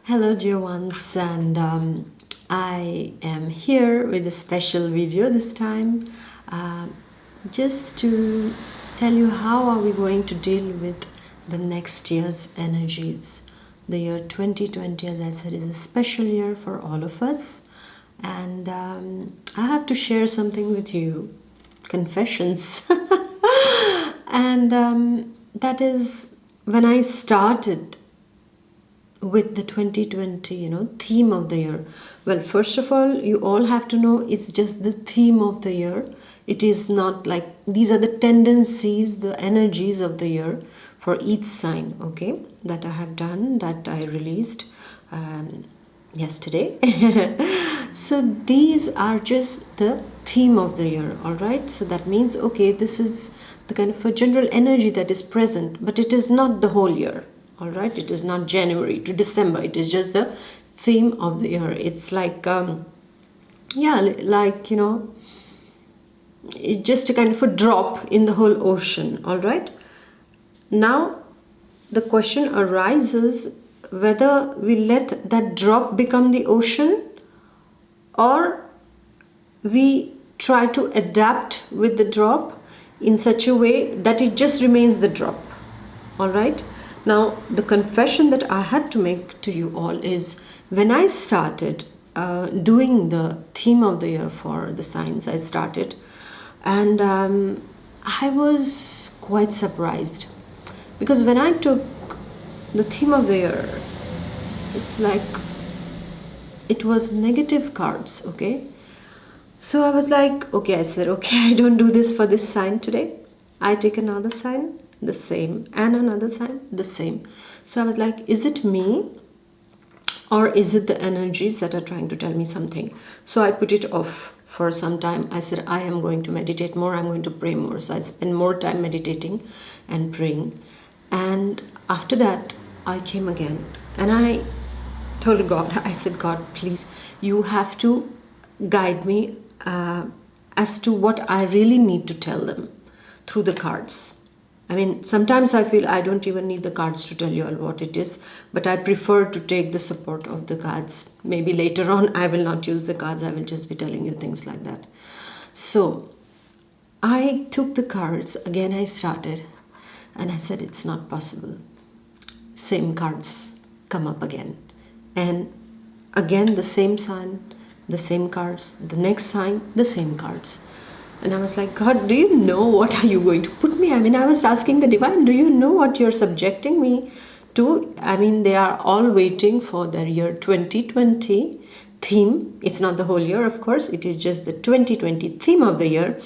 Hello, dear ones, and I am here with a special video this time, uh, just to tell you how are we going to deal with the next year's energies. The year 2020, as I said, is a special year for all of us, and I have to share something with you, confessions, and that is when I started with the 2020 theme of the year. Well, first of all, you all have to know it's just the theme of the year. It is not like these are the tendencies, the energies of the year for each sign, okay, that I have done, that I released yesterday. So these are just the theme of the year, all right? So that means, okay, this is the kind of a general energy that is present, but it is not the whole year. All right, it is not January to December. It is just the theme of the year. It's like, it's just a kind of a drop in the whole ocean. All right. Now, the question arises whether we let that drop become the ocean, or we try to adapt with the drop in such a way that it just remains the drop. All right. Now, the confession that I had to make to you all is when I started doing the theme of the year for the signs, I started, and I was quite surprised because when I took the theme of the year, it's like it was negative cards, okay? So I was like, okay, I said, okay, I don't do this for this sign today. I take another sign, the same, and another sign, the same. So I was like, is it me, or is it the energies that are trying to tell me something? So I put it off for some time. I said, I am going to meditate more, I'm going to pray more. So I spend more time meditating and praying. And after that, I came again and I told God, I said, God, please, you have to guide me as to what I really need to tell them through the cards. I mean, sometimes I feel I don't even need the cards to tell you all what it is, but I prefer to take the support of the cards. Maybe later on I will not use the cards, I will just be telling you things like that. So I took the cards, again I started, and I said, it's not possible. Same cards come up again. And again the same sign, the same cards, the next sign, the same cards. And I was like, God, do you know what are you going to put me? I mean, I was asking the divine, do you know what you're subjecting me to? I mean, they are all waiting for their year 2020 theme. It's not the whole year, of course. It is just the 2020 theme of the year.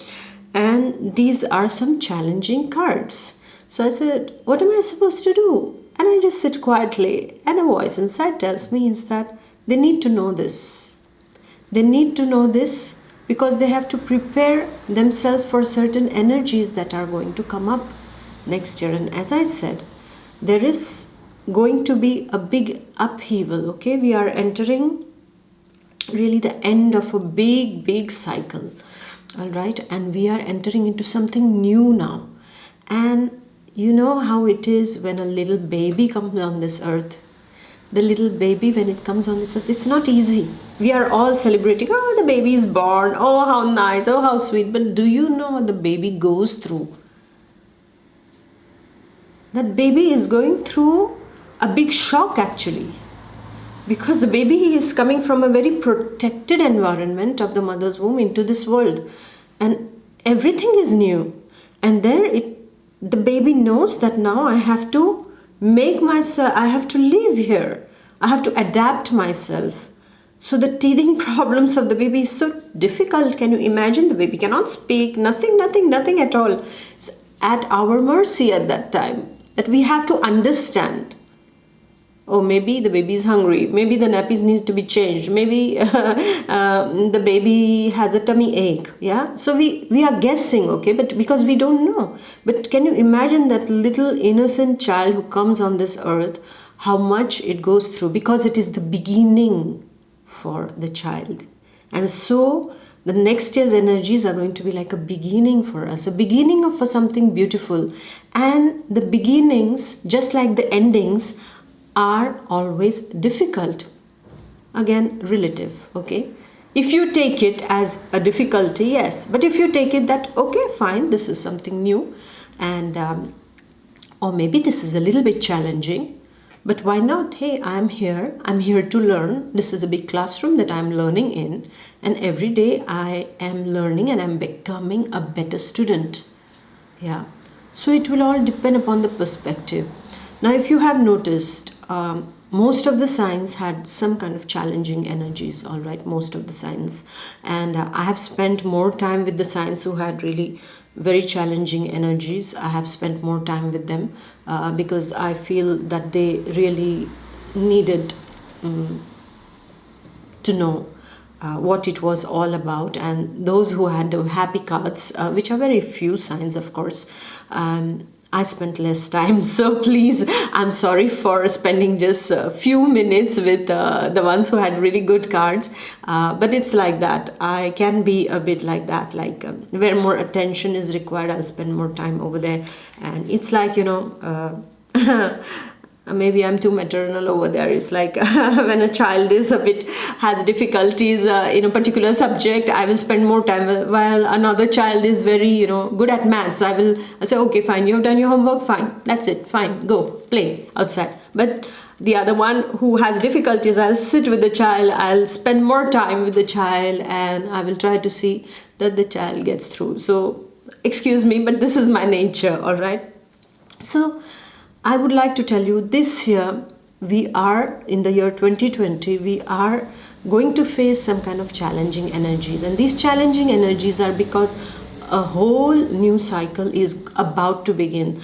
And these are some challenging cards. So I said, what am I supposed to do? And I just sit quietly. And a voice inside tells me is that they need to know this. They need to know this because they have to prepare themselves for certain energies that are going to come up next year. And as I said, there is going to be a big upheaval, okay? We are entering really the end of a big cycle, all right? And we are entering into something new now. And you know how it is when a little baby comes on this earth. The little baby, when it comes on this earth, it's not easy. We are all celebrating, oh, the baby is born, oh, how nice, oh, how sweet. But do you know what the baby goes through? That baby is going through a big shock actually, because the baby is coming from a very protected environment of the mother's womb into this world, and everything is new. And the baby knows that now I have to make myself, I have to live here, I have to adapt myself. So the teething problems of the baby is so difficult. Can you imagine? The baby cannot speak, nothing at all. It's at our mercy at that time, that we have to understand. Oh, maybe the baby is hungry, maybe the nappies needs to be changed, maybe the baby has a tummy ache, yeah? So we are guessing, okay, but because we don't know. But can you imagine that little innocent child who comes on this earth, how much it goes through, because it is the beginning for the child. And so the next year's energies are going to be like a beginning for us, a beginning for something beautiful. And the beginnings, just like the endings, are always difficult. Again, relative, okay? If you take it as a difficulty, yes, but if you take it that, okay, fine, this is something new, and or maybe this is a little bit challenging, but why not? Hey, I'm here to learn. This is a big classroom that I'm learning in, and every day I am learning and I'm becoming a better student. Yeah, so it will all depend upon the perspective. Now, if you have noticed, most of the signs had some kind of challenging energies, all right, most of the signs. And I have spent more time with the signs who had really very challenging energies. I have spent more time with them because I feel that they really needed to know what it was all about. And those who had the happy cards, which are very few signs, of course, I spent less time. So please, I'm sorry for spending just a few minutes with the ones who had really good cards. But it's like that. I can be a bit like that, like where more attention is required, I'll spend more time over there. And it's like, maybe I'm too maternal over there. It's like when a child is has difficulties in a particular subject, I will spend more time. While another child is very, good at maths, I'll say, okay, fine, you've done your homework, fine, that's it, fine, go play outside. But the other one who has difficulties, I'll sit with the child, I'll spend more time with the child, and I will try to see that the child gets through. So excuse me, but this is my nature, all right? So I would like to tell you, this year we are in the year 2020, we are going to face some kind of challenging energies, and these challenging energies are because a whole new cycle is about to begin.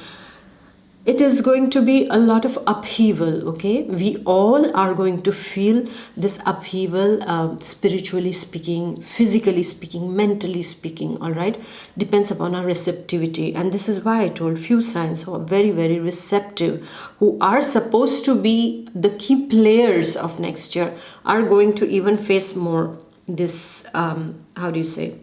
It is going to be a lot of upheaval, okay? We all are going to feel this upheaval, spiritually speaking, physically speaking, mentally speaking, all right? Depends upon our receptivity. And this is why I told few signs who are very, very receptive, who are supposed to be the key players of next year, are going to even face more this, how do you say,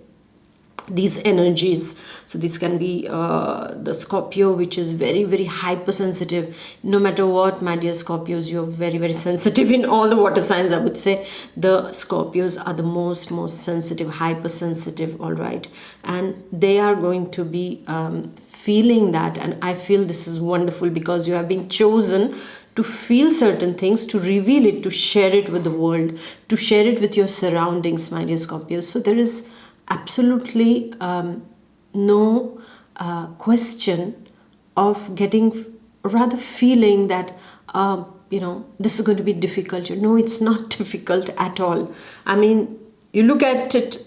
these energies. So this can be the Scorpio, which is very, very hypersensitive. No matter what, my dear Scorpios, you're very, very sensitive. In all the water signs, I would say the Scorpios are the most sensitive, hypersensitive, all right? And they are going to be feeling that, and I feel this is wonderful because you have been chosen to feel certain things, to reveal it, to share it with the world, to share it with your surroundings, my dear Scorpios. So there is absolutely no question of getting, rather feeling that this is going to be difficult. No, it's not difficult at all. I mean, you look at it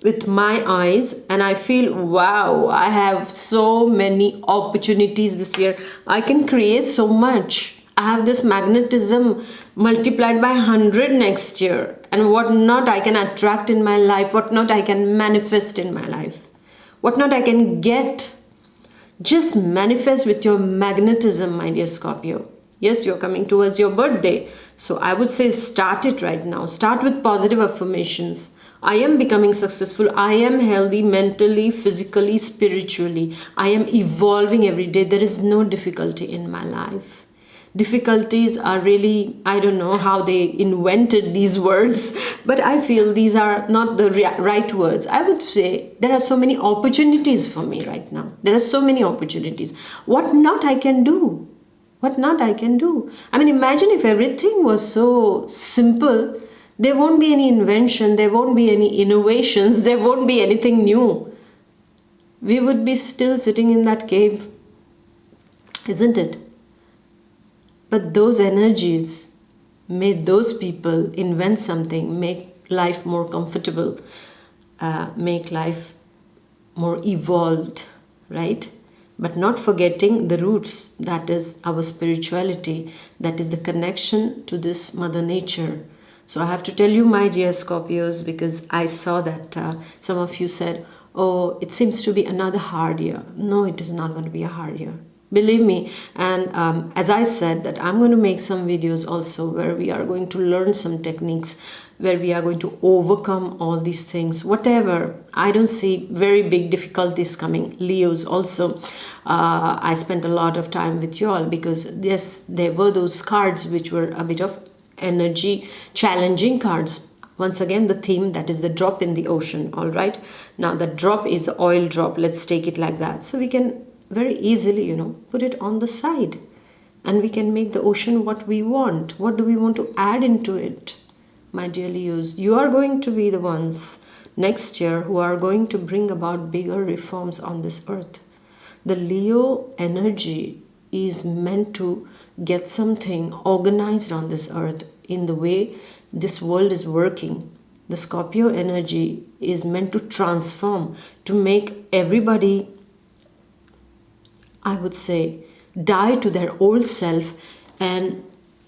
with my eyes and I feel, wow, I have so many opportunities this year. I can create so much. I have this magnetism multiplied by 100 next year, and what not I can attract in my life, what not I can manifest in my life, what not I can get. Just manifest with your magnetism, my dear Scorpio. Yes, you're coming towards your birthday, so I would say start it right now. Start with positive affirmations. I am becoming successful. I am healthy mentally, physically, spiritually. I am evolving every day. There is no difficulty in my life. Difficulties are really, I don't know how they invented these words, but I feel these are not the right words. I would say there are so many opportunities for me right now. There are so many opportunities. What not I can do? What not I can do? I mean, imagine if everything was so simple. There won't be any invention, there won't be any innovations, there won't be anything new. We would be still sitting in that cave, isn't it? But those energies made those people invent something, make life more comfortable, make life more evolved, right? But not forgetting the roots, that is our spirituality, that is the connection to this Mother Nature. So I have to tell you, my dear Scorpios, because I saw that some of you said, oh, it seems to be another hard year. No, it is not going to be a hard year. believe me. And as I said, that I'm going to make some videos also where we are going to learn some techniques, where we are going to overcome all these things, whatever. I don't see very big difficulties coming. Leos also, I spent a lot of time with you all, because yes, there were those cards which were a bit of energy challenging cards. Once again, the theme, that is the drop in the ocean. All right, now the drop is the oil drop, let's take it like that, so we can very easily, put it on the side, and we can make the ocean what we want. What do we want to add into it? My dear Leos, you are going to be the ones next year who are going to bring about bigger reforms on this earth. The Leo energy is meant to get something organized on this earth in the way this world is working. The Scorpio energy is meant to transform, to make everybody, I would say, die to their old self, and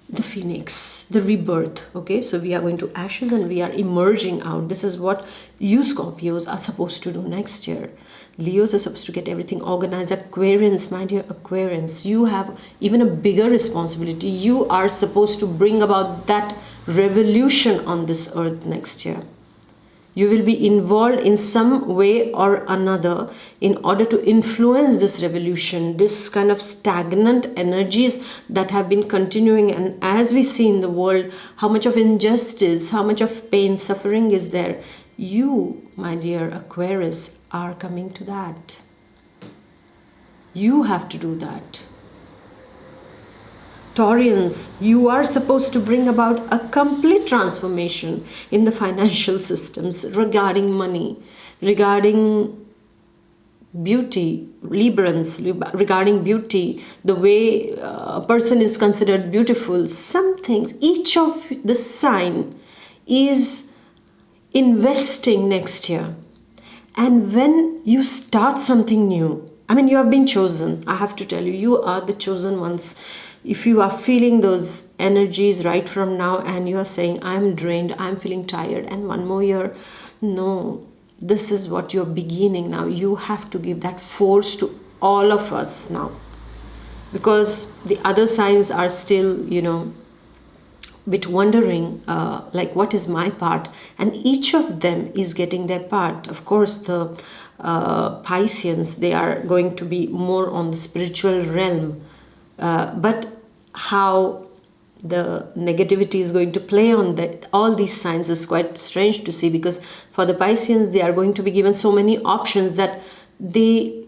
the phoenix, the rebirth. Okay, so we are going to ashes and we are emerging out. This is what you Scorpios are supposed to do next year. Leos are supposed to get everything organized. Aquarians, my dear Aquarians, you have even a bigger responsibility. You are supposed to bring about that revolution on this earth next year. You will be involved in some way or another in order to influence this revolution, this kind of stagnant energies that have been continuing. And as we see in the world, how much of injustice, how much of pain, suffering is there. You, my dear Aquarius, are coming to that. You have to do that. Taurians, you are supposed to bring about a complete transformation in the financial systems regarding money, regarding beauty. Librans, regarding beauty, the way a person is considered beautiful. Some things, each of the sign is investing next year. And when you start something new, I mean, you have been chosen. I have to tell you, you are the chosen ones. If you are feeling those energies right from now and you are saying, I'm drained, I'm feeling tired, and one more year, no, this is what you're beginning now. You have to give that force to all of us now, because the other signs are still, bit wondering, like, what is my part? And each of them is getting their part. Of course, the Pisceans, they are going to be more on the spiritual realm. But how the negativity is going to play on all these signs is quite strange to see, because for the Pisceans, they are going to be given so many options that they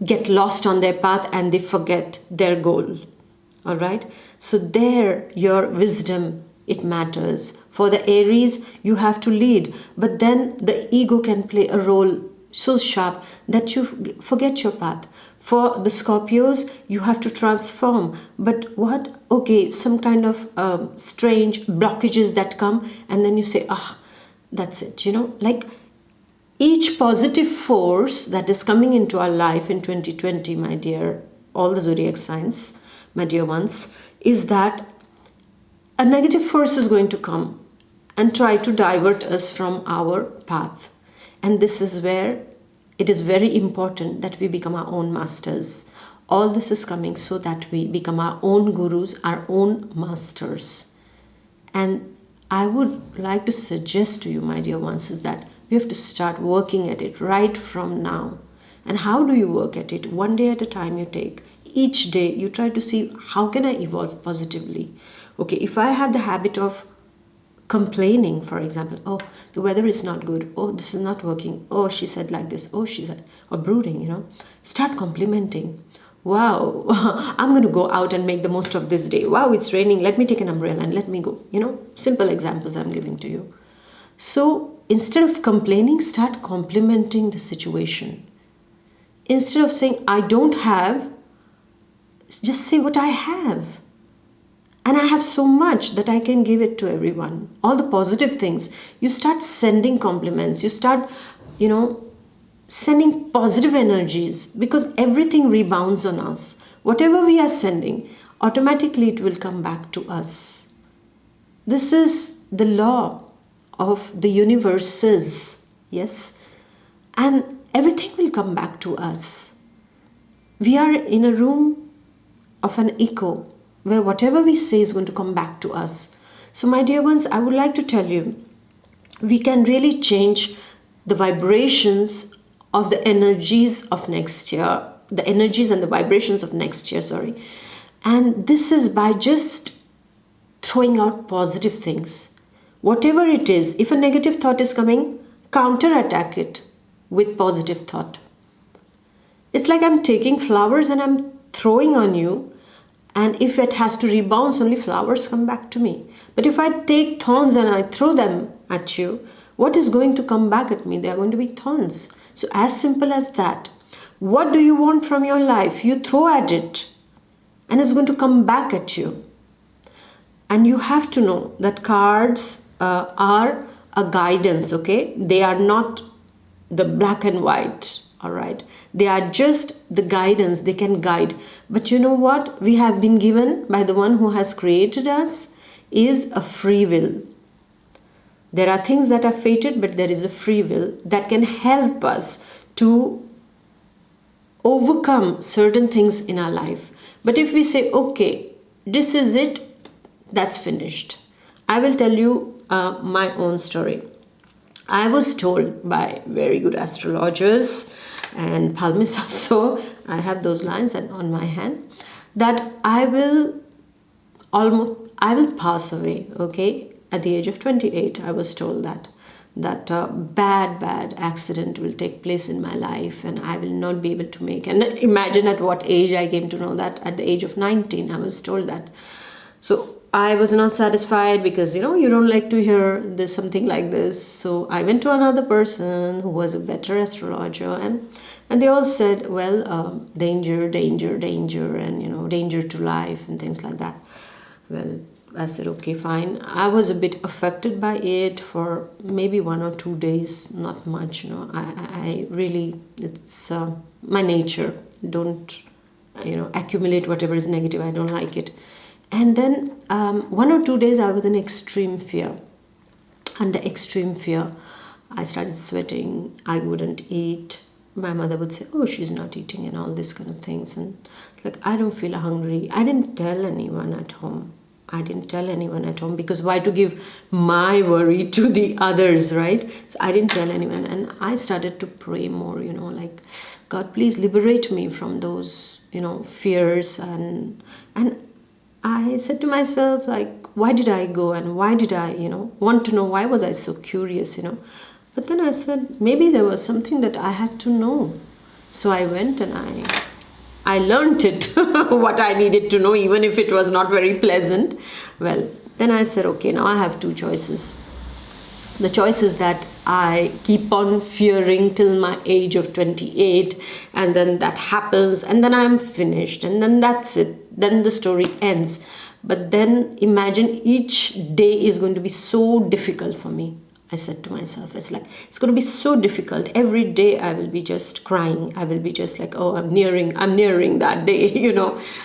get lost on their path and they forget their goal. All right, so there, your wisdom, it matters. For the Aries, you have to lead, but then the ego can play a role so sharp that you forget your path. For the Scorpios, you have to transform. But what? Okay, some kind of strange blockages that come, and then you say, that's it. Like each positive force that is coming into our life in 2020, my dear, all the zodiac signs, my dear ones, is that a negative force is going to come and try to divert us from our path. And this is where it is very important that we become our own masters. All this is coming so that we become our own gurus, our own masters. And I would like to suggest to you, my dear ones, is that you have to start working at it right from now. And how do you work at it? One day at a time you take. Each day you try to see, how can I evolve positively? Okay, if I have the habit of complaining, for example, oh, the weather is not good, oh, this is not working, oh, she said like this, oh, she said, or brooding, start complimenting. Wow, I'm going to go out and make the most of this day. Wow, it's raining, let me take an umbrella and let me go. Simple examples I'm giving to you. So instead of complaining, start complimenting the situation. Instead of saying, I don't have, just say what I have. And I have so much that I can give it to everyone. All the positive things. You start sending compliments. You start, sending positive energies, because everything rebounds on us. Whatever we are sending, automatically it will come back to us. This is the law of the universes. Yes. And everything will come back to us. we are in a room of an echo where whatever we say is going to come back to us. So, my dear ones, I would like to tell you, we can really change the vibrations of the energies of next year, the energies and the vibrations of next year, sorry. And this is by just throwing out positive things. Whatever it is, if a negative thought is coming, counterattack it with positive thought. It's like I'm taking flowers and I'm throwing on you, and if it has to rebound, only flowers come back to me. But if I take thorns and I throw them at you, what is going to come back at me? They are going to be thorns. So as simple as that. What do you want from your life? You throw at it and it's going to come back at you. And you have to know that cards are a guidance, okay? They are not the black and white, all right? They are just the guidance, they can guide. But you know what? We have been given by the one who has created us is a free will. There are things that are fated, but there is a free will that can help us to overcome certain things in our life. But if we say, okay, this is it, that's finished. I will tell you my own story. I was told by very good astrologers and palmists also, I have those lines on my hand, that I will pass away, okay? At the age of 28, I was told that bad accident will take place in my life and I will not be able to make. And imagine at what age I came to know that. At the age of 19, I was told that. So I was not satisfied because, you don't like to hear this, something like this. So I went to another person who was a better astrologer, and they all said, well, danger, and, danger to life and things like that. Well, I said, okay, fine. I was a bit affected by it for maybe 1 or 2 days, not much, I really, it's my nature. Don't, accumulate whatever is negative. I don't like it. And then 1 or 2 days I was in extreme fear. Under extreme fear, I started sweating. I wouldn't eat. My mother would say, oh, she's not eating and all these kind of things. And like, I don't feel hungry. I didn't tell anyone at home because why to give my worry to the others, right? So I didn't tell anyone, and I started to pray more, like, God, please liberate me from those, fears. And I said to myself, like, why did I go, and why did I, want to know, why was I so curious, But then I said, maybe there was something that I had to know. So I went and I learned it, what I needed to know, even if it was not very pleasant. Well, then I said, okay, now I have 2 choices. The choice is that I keep on fearing till my age of 28, and then that happens, and then I'm finished, and then that's it. Then the story ends. But then imagine each day is going to be so difficult for me. I said to myself, it's going to be so difficult. Every day I will be just crying. I will be just like, oh, I'm nearing that day,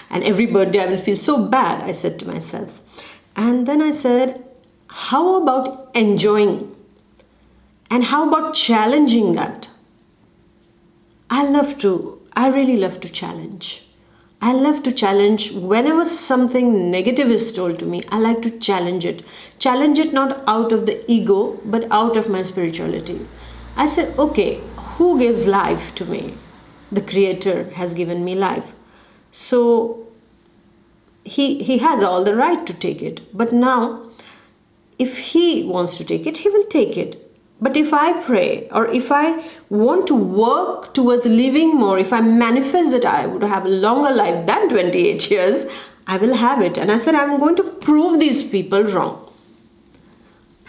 And every birthday I will feel so bad, I said to myself. And then I said, how about enjoying? And how about challenging that? I really love to challenge. I love to challenge. Whenever something negative is told to me, I like to challenge it. Challenge it not out of the ego, but out of my spirituality. I said, okay, who gives life to me? The Creator has given me life. So he has all the right to take it. But now, if he wants to take it, he will take it. But if I pray, or if I want to work towards living more, if I manifest that I would have a longer life than 28 years, I will have it. And I said, I'm going to prove these people wrong.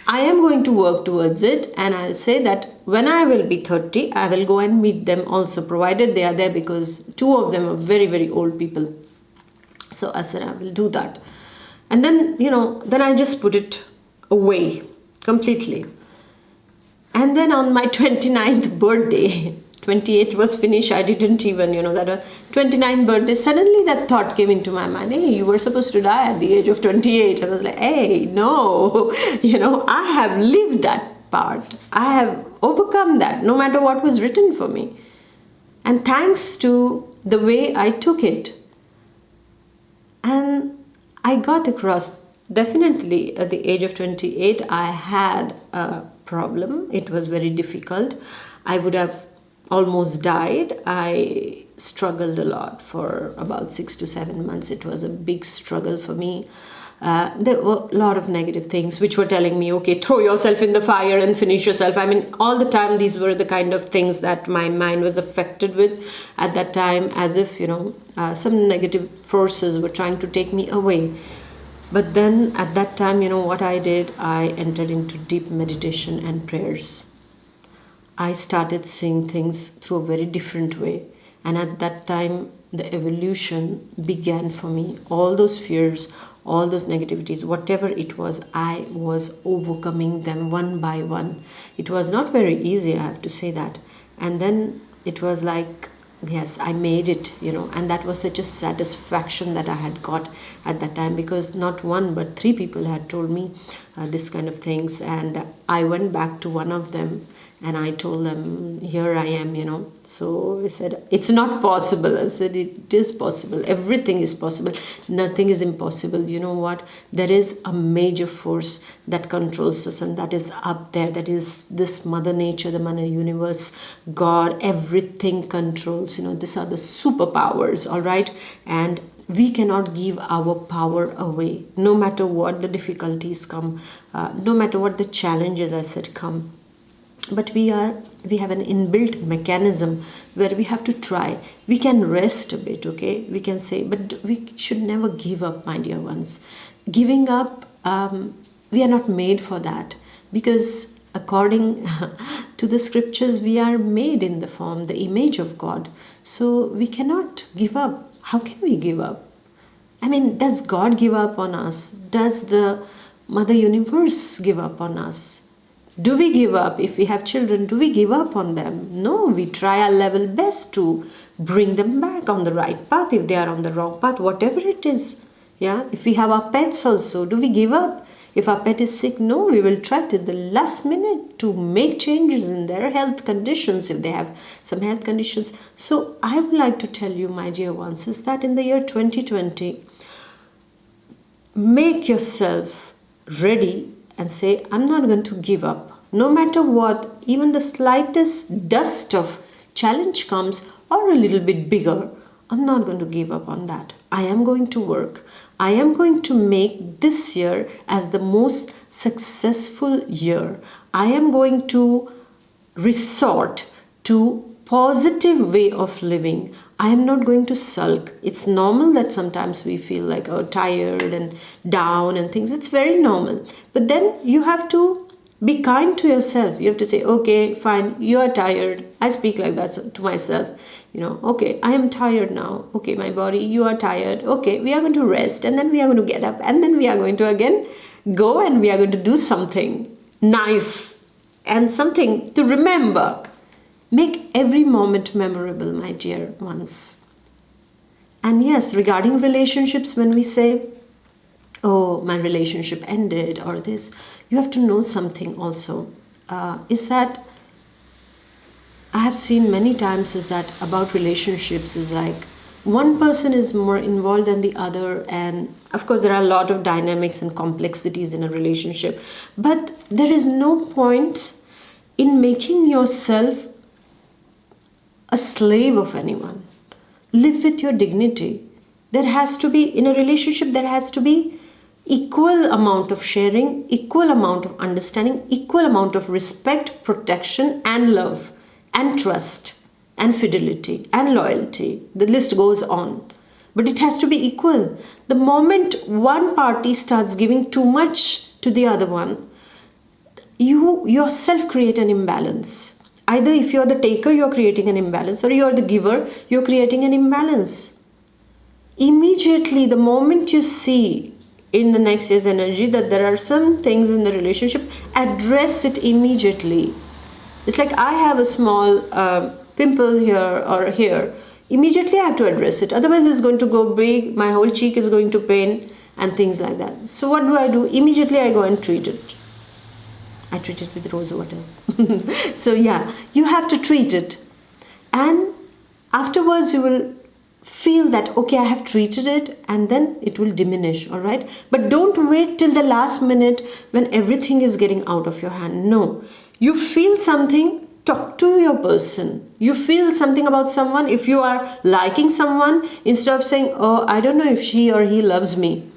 I am going to work towards it, and I'll say that when I will be 30, I will go and meet them also, provided they are there, because 2 of them are very, very old people. So I said, I will do that. And then, then I just put it away completely. And then on my 29th birthday, 28 was finished, I didn't even, that 29th birthday, suddenly that thought came into my mind, hey, you were supposed to die at the age of 28. I was like, hey, no, I have lived that part. I have overcome that, no matter what was written for me. And thanks to the way I took it. And I got across. Definitely at the age of 28, I had a problem. It was very difficult. I would have almost died. I struggled a lot for about 6 to 7 months. It was a big struggle for me. There were a lot of negative things which were telling me, okay, throw yourself in the fire and finish yourself. I mean, all the time, these were the kind of things that my mind was affected with at that time, as if, some negative forces were trying to take me away. But then at that time, what I did, I entered into deep meditation and prayers. I started seeing things through a very different way. And at that time, the evolution began for me. All those fears, all those negativities, whatever it was, I was overcoming them one by one. It was not very easy, I have to say that. And then it was like, yes, I made it, and that was such a satisfaction that I had got at that time, because not one but three people had told me this kind of things. And I went back to one of them and I told them, here I am, So they said, it's not possible. I said, it is possible. Everything is possible. Nothing is impossible. You know what? There is a major force that controls us, and that is up there. That is this Mother Nature, the Mother Universe, God, everything controls. These are the superpowers, all right? And we cannot give our power away, no matter what the difficulties come, no matter what the challenges, I said, come. But we have an inbuilt mechanism where we have to try. We can rest a bit, okay? We can say, but we should never give up, my dear ones. Giving up, we are not made for that, because according to the scriptures, we are made in the form, the image of God. So we cannot give up. How can we give up? I mean, does God give up on us? Does the Mother Universe give up on us? Do we give up? If we have children, do we give up on them? No, we try our level best to bring them back on the right path if they are on the wrong path, whatever it is. Yeah, if we have our pets also, do we give up? If our pet is sick, no, we will try to the last minute to make changes in their health conditions if they have some health conditions. So I would like to tell you, my dear ones, is that in the year 2020, make yourself ready and say, I'm not going to give up. No matter what, even the slightest dust of challenge comes, or a little bit bigger, I'm not going to give up on that. I am going to work. I am going to make this year as the most successful year. I am going to resort to positive way of living. I am not going to sulk. It's normal that sometimes we feel like tired and down and things. It's very normal. But then you have to be kind to yourself. You have to say, okay, fine, you are tired. I speak like that to myself. Okay, I am tired now. Okay, my body, you are tired. Okay, we are going to rest, and then we are going to get up, and then we are going to again go, and we are going to do something nice and something to remember. Make every moment memorable, my dear ones. And yes, regarding relationships, when we say, oh, my relationship ended or this, you have to know something also. Is that I have seen many times is that about relationships is like one person is more involved than the other, and of course there are a lot of dynamics and complexities in a relationship, but there is no point in making yourself a slave of anyone. Live with your dignity. There has to be, in a relationship, there has to be equal amount of sharing, equal amount of understanding, equal amount of respect, protection, and love, and trust, and fidelity, and loyalty. The list goes on. But it has to be equal. The moment one party starts giving too much to the other one, you yourself create an imbalance. Either if you're the taker, you're creating an imbalance, or you're the giver, you're creating an imbalance. Immediately, the moment you see in the next year's energy that there are some things in the relationship, address it immediately. It's like I have a small pimple here or here. Immediately I have to address it. Otherwise it's going to go big, my whole cheek is going to pain and things like that. So what do? Immediately I go and treat it. I treat it with rose water. So yeah, you have to treat it. And afterwards you will feel that, okay, I have treated it, and then it will diminish, all right? But don't wait till the last minute when everything is getting out of your hand. No. You feel something, talk to your person. You feel something about someone. If you are liking someone, instead of saying, oh, I don't know if she or he loves me.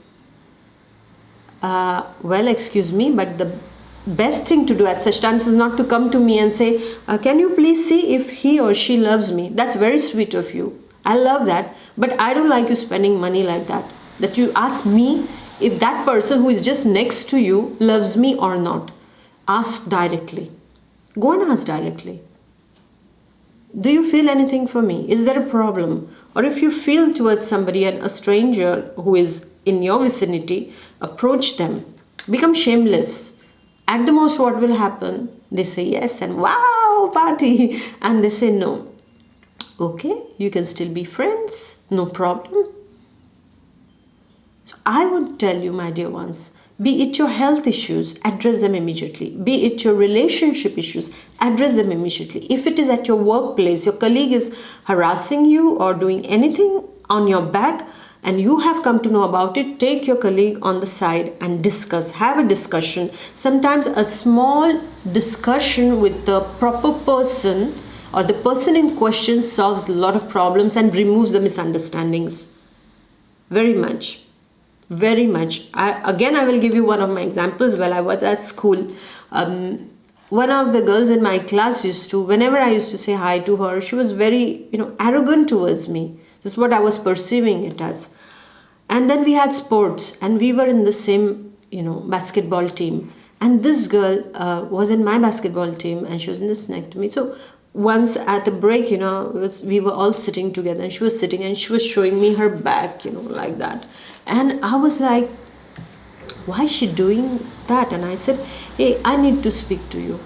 Well, excuse me, but the best thing to do at such times is not to come to me and say, can you please see if he or she loves me? That's very sweet of you. I love that, but I don't like you spending money like that. That you ask me if that person who is just next to you loves me or not. Ask directly. Go and ask directly. Do you feel anything for me? Is there a problem? Or if you feel towards somebody, and a stranger who is in your vicinity, approach them. Become shameless. At the most, what will happen? They say yes and wow, party. And they say no. Okay, you can still be friends. No problem. So I would tell you, my dear ones, be it your health issues, address them immediately. Be it your relationship issues, address them immediately. If it is at your workplace, your colleague is harassing you or doing anything on your back, and you have come to know about it, take your colleague on the side and discuss. Have a discussion. Sometimes a small discussion with the proper person or the person in question solves a lot of problems and removes the misunderstandings. Very much. Very much. I will give you one of my examples. While I was at school, one of the girls in my class whenever I used to say hi to her, she was very, arrogant towards me. This is what I was perceiving it as. And then we had sports, and we were in the same, basketball team. And this girl was in my basketball team, and she was in this next to me. So once at a break, we were all sitting together, and she was sitting and she was showing me her back, like that. And I was like, why is she doing that? And I said, hey, I need to speak to you.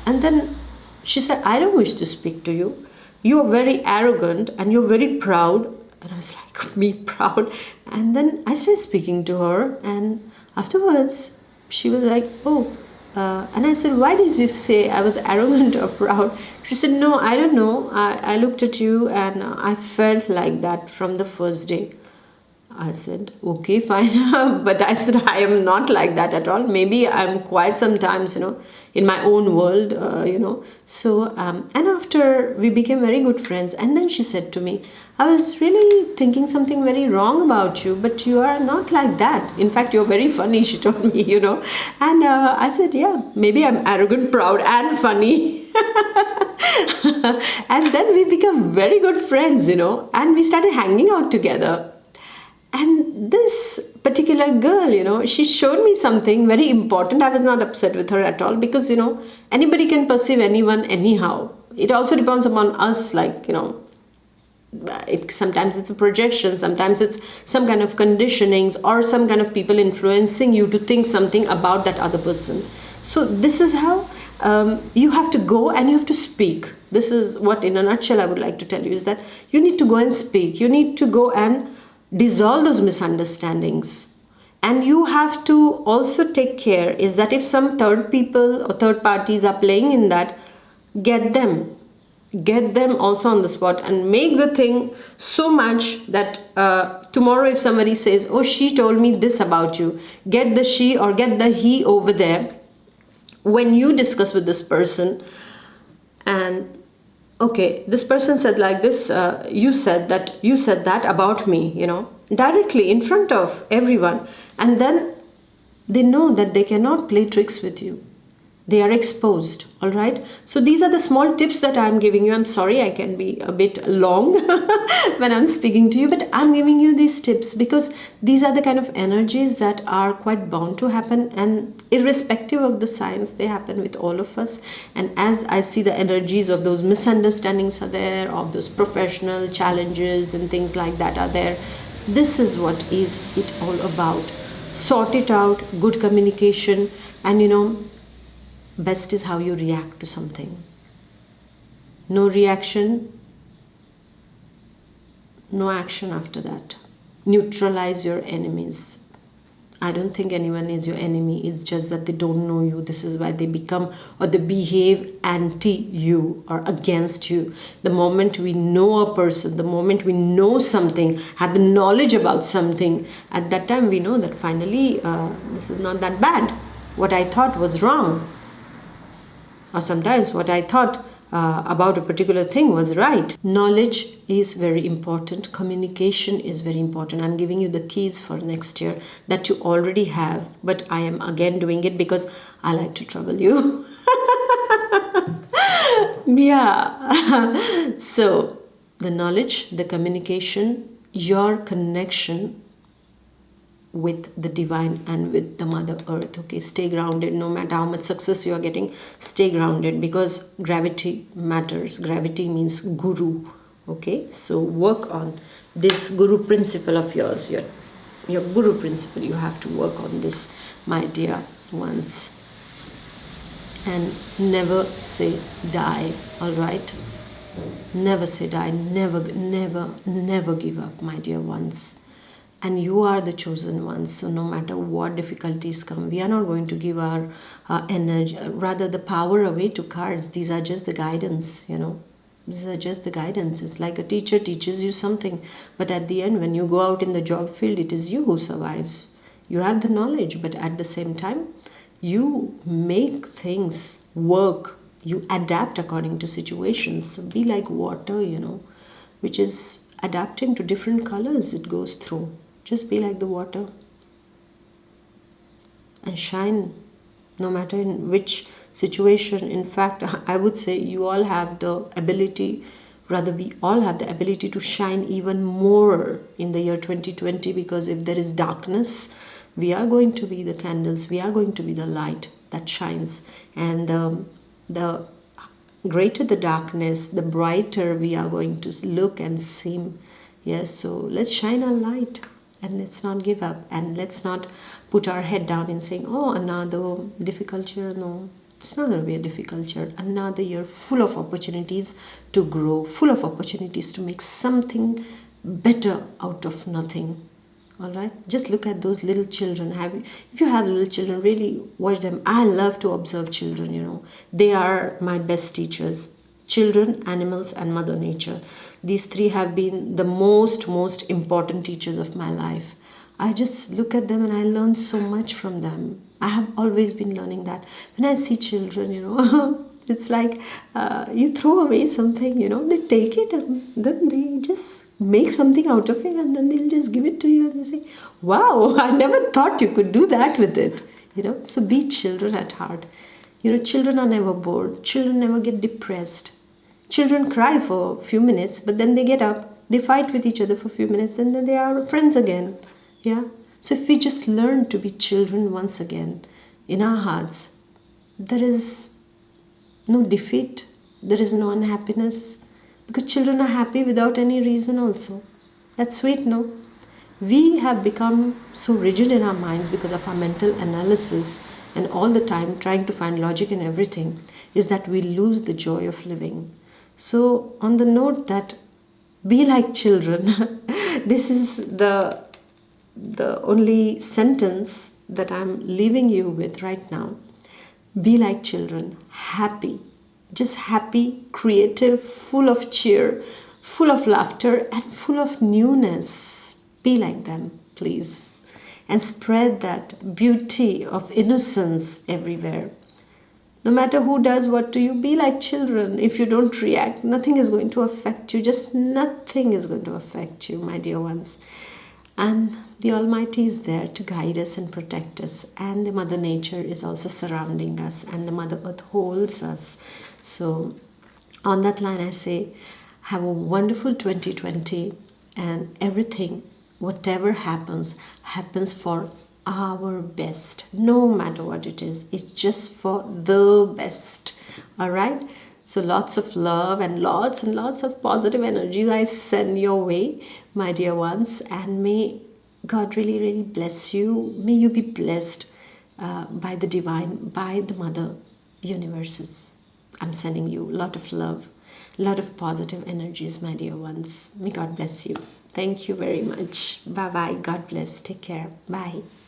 And then she said, I don't wish to speak to you. You are very arrogant and you're very proud. And I was like, me proud? And then I started speaking to her, and afterwards she was like, oh, and I said, why did you say I was arrogant or proud? She said, no, I don't know. I looked at you and I felt like that from the first day. I said, okay, fine. But I said, I am not like that at all. Maybe I'm quite sometimes, in my own world, So, and after we became very good friends. And then she said to me, I was really thinking something very wrong about you, but you are not like that. In fact, you're very funny, she told me, And I said, yeah, maybe I'm arrogant, proud, and funny. And then we became very good friends, and we started hanging out together. And this particular girl, she showed me something very important. I was not upset with her at all because, anybody can perceive anyone anyhow. It also depends upon us, like, sometimes it's a projection, sometimes it's some kind of conditionings or some kind of people influencing you to think something about that other person. So this is how you have to go and you have to speak. This is what, in a nutshell, I would like to tell you, is that you need to go and speak. You need to go and dissolve those misunderstandings. And you have to also take care is that if some third people or third parties are playing in that, get them also on the spot and make the thing so much that tomorrow if somebody says, oh, she told me this about you, get the she or get the he over there when you discuss with this person. And okay, this person said like this, you said that about me, directly in front of everyone. And then they know that they cannot play tricks with you. They are exposed, all right? So these are the small tips that I'm giving you. I'm sorry I can be a bit long when I'm speaking to you, but I'm giving you these tips because these are the kind of energies that are quite bound to happen, and irrespective of the signs, they happen with all of us. And as I see the energies of those misunderstandings are there, of those professional challenges and things like that are there, this is what is it all about. Sort it out, good communication, and best is how you react to something. No reaction, no action after that. Neutralize your enemies. I don't think anyone is your enemy. It's just that they don't know you. This is why they become or they behave anti you or against you. The moment we know a person, the moment we know something, have the knowledge about something, at that time we know that finally this is not that bad. What I thought was wrong. Or sometimes what I thought about a particular thing was right. Knowledge is very important. Communication is very important. I'm giving you the keys for next year that you already have, but I am again doing it because I like to trouble you. Yeah. So the knowledge, the communication, your connection with the divine and with the mother earth. Okay, stay grounded. No matter how much success you are getting, stay grounded, because gravity matters. Gravity means guru. Okay, so work on this guru principle of yours, your guru principle. You have to work on this, my dear ones, and never say die. All right, never say die. Never give up, my dear ones. And you are the chosen ones. So no matter what difficulties come, we are not going to give our energy, rather the power away to cards. These are just the guidance, These are just the guidance. It's like a teacher teaches you something. But at the end, when you go out in the job field, it is you who survives. You have the knowledge, but at the same time, you make things work. You adapt according to situations. So be like water, which is adapting to different colors it goes through. Just be like the water and shine no matter in which situation. In fact, I would say you all have the ability, rather we all have the ability to shine even more in the year 2020, because if there is darkness, we are going to be the candles, we are going to be the light that shines. And the greater the darkness, the brighter we are going to look and seem. Yes, so let's shine our light. And let's not give up, and let's not put our head down in saying, oh, another difficult year. No, it's not going to be a difficult year. Another year full of opportunities to grow, full of opportunities to make something better out of nothing. All right, just look at those little children. If you have little children, really watch them. I love to observe children. They are my best teachers. Children, animals, and Mother Nature. These three have been the most important teachers of my life. I just look at them and I learn so much from them. I have always been learning that. When I see children, it's like you throw away something, they take it and then they just make something out of it, and then they'll just give it to you and they say, wow, I never thought you could do that with it. So be children at heart. Children are never bored. Children never get depressed. Children cry for a few minutes, but then they get up, they fight with each other for a few minutes, and then they are friends again. Yeah. So if we just learn to be children once again in our hearts, there is no defeat, there is no unhappiness, because children are happy without any reason also. That's sweet, no? We have become so rigid in our minds because of our mental analysis, and all the time trying to find logic in everything, is that we lose the joy of living. So on the note that be like children, this is the only sentence that I'm leaving you with right now. Be like children, happy, just happy, creative, full of cheer, full of laughter, and full of newness. Be like them, please. And spread that beauty of innocence everywhere. No matter who does what to you, be like children. If you don't react, nothing is going to affect you. Just nothing is going to affect you, my dear ones. And the Almighty is there to guide us and protect us. And the Mother Nature is also surrounding us. And the Mother Earth holds us. So on that line, I say, have a wonderful 2020. And everything, whatever happens for our best. No matter what it is, it's just for the best. All right, so lots of love and lots of positive energies I send your way, my dear ones, and may God really bless you. May you be blessed by the divine, by the Mother Universes. I'm sending you a lot of love, a lot of positive energies, my dear ones. May God bless you. Thank you very much. Bye bye. God bless. Take care. Bye.